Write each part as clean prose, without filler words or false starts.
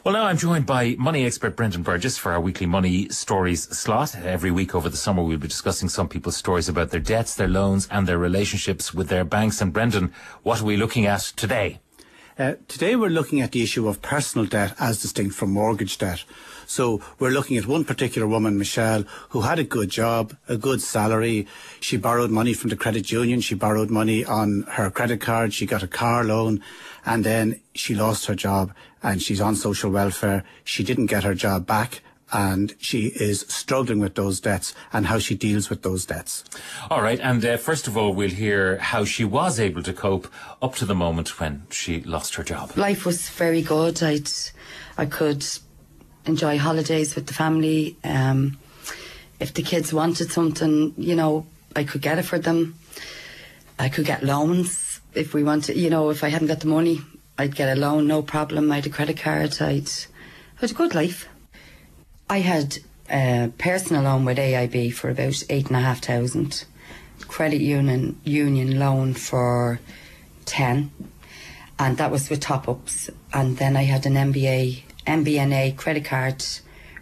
Well, now I'm joined by money expert Brendan Burgess for our weekly Money Stories slot. Every week over the summer we'll be discussing some people's stories about their debts, their loans and their relationships with their banks. And Brendan, what are we looking at today? Today we're looking at the issue of personal debt as distinct from mortgage debt. So we're looking at one particular woman, Michelle, who had a good job, a good salary. She borrowed money from the credit union. She borrowed money on her credit card. She got a car loan and then she lost her job and she's on social welfare. She didn't get her job back and she is struggling with those debts and how she deals with those debts. All right, and first of all, we'll hear how she was able to cope up to the moment when she lost her job. Life was very good. I could enjoy holidays with the family. If the kids wanted something, I could get it for them. I could get loans if we wanted, if I hadn't got the money, I'd get a loan, no problem. I had a credit card. I had a good life. I had a personal loan with AIB for about 8,500, credit union loan for 10, and that was with top-ups. And then I had an MBNA credit card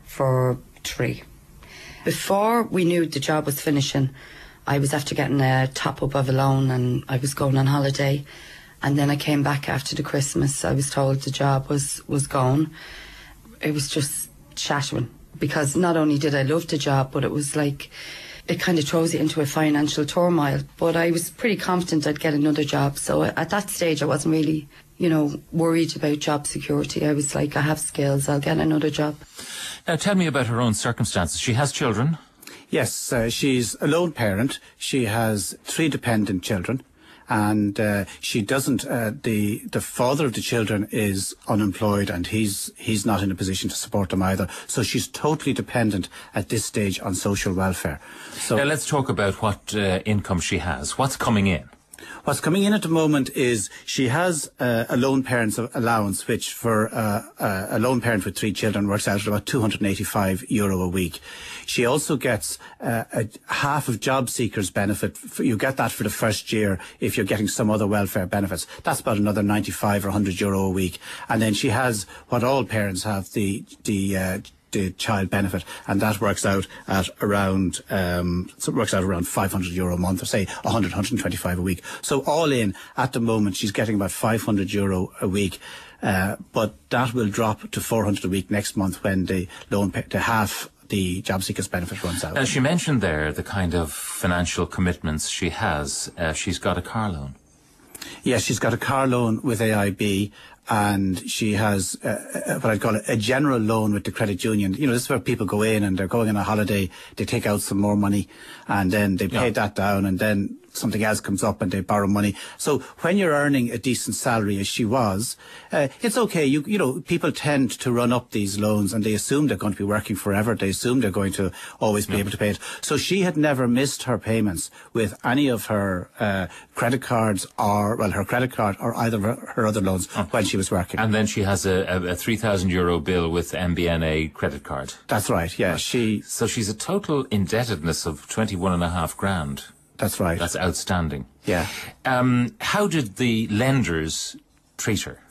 for 3. Before we knew the job was finishing, I was after getting a top-up of a loan and I was going on holiday. And then I came back after the Christmas. I was told the job was gone. It was just shattering, because not only did I love the job, but it was like, it kind of throws you into a financial turmoil. But I was pretty confident I'd get another job. So at that stage, I wasn't really, worried about job security. I was like, I have skills, I'll get another job. Now tell me about her own circumstances. She has children? Yes, she's a lone parent. She has 3 dependent children. And she doesn't. The father of the children is unemployed, and he's not in a position to support them either. So she's totally dependent at this stage on social welfare. So now let's talk about what income she has. What's coming in? What's coming in at the moment is she has a lone parent's allowance, which for a lone parent with 3 children works out at about €285 a week. She also gets a half of job seekers benefit. You get that for the first year if you're getting some other welfare benefits. That's about another €95 or €100 a week. And then she has what all parents have, the child benefit, and that works out at around around €500 a month, or say 125 a week. So all in, at the moment, she's getting about €500 a week, but that will drop to 400 a week next month when the half the job seekers benefit runs out. Now, she mentioned there the kind of financial commitments she has. She's got a car loan. Yes, she's got a car loan with AIB, and she has what I'd call a general loan with the credit union. This is where people go in and they're going on a holiday, they take out some more money, and then they pay that down, and then something else comes up and they borrow money. So when you're earning a decent salary, as she was, it's okay. People tend to run up these loans and they assume they're going to be working forever. They assume they're going to always be able to pay it. So she had never missed her payments with any of her credit cards or her credit card or either of her other loans when she was working. And then she has a €3,000 bill with MBNA credit card. That's right, yeah. So she's a total indebtedness of 21.5 grand. That's right. That's outstanding. Yeah. How did the lenders treat her?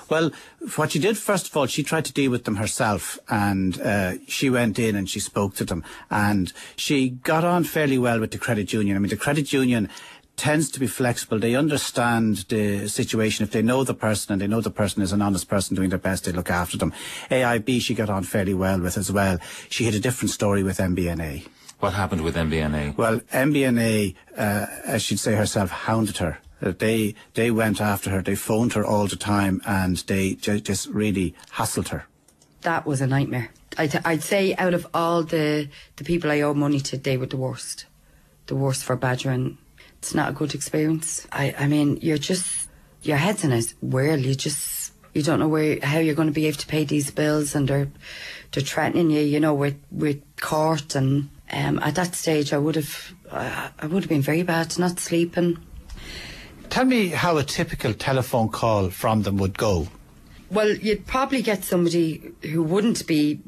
Well, what she did, first of all, she tried to deal with them herself, and she went in and she spoke to them, and she got on fairly well with the credit union. I mean, the credit union tends to be flexible. They understand the situation. If they know the person and they know the person is an honest person doing their best, they look after them. AIB she got on fairly well with as well. She had a different story with MBNA. What happened with MBNA? Well, MBNA, as she'd say herself, hounded her. They went after her. They phoned her all the time, and they just really hassled her. That was a nightmare. I'd say out of all the people I owe money to, they were the worst. The worst for badgering. It's not a good experience. I mean, your head's in a whirl. You don't know how you're going to be able to pay these bills, and they're threatening you, with court. And at that stage, I would have been very bad, not sleeping. Tell me how a typical telephone call from them would go. Well, you'd probably get somebody who wouldn't be,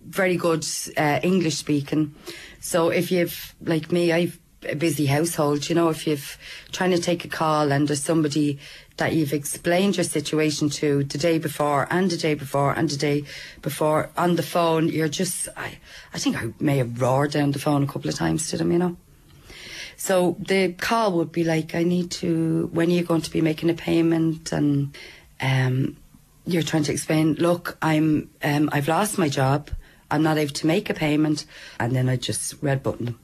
very good English speaking. So if you've, like me, I've a busy household, if you've trying to take a call and there's somebody that you've explained your situation to the day before and the day before and the day before on the phone, you're just, I think I may have roared down the phone a couple of times to them, you know. So the call would be like, when are you going to be making a payment? And you're trying to explain, look, I've lost my job, I'm not able to make a payment, and then I just red button them.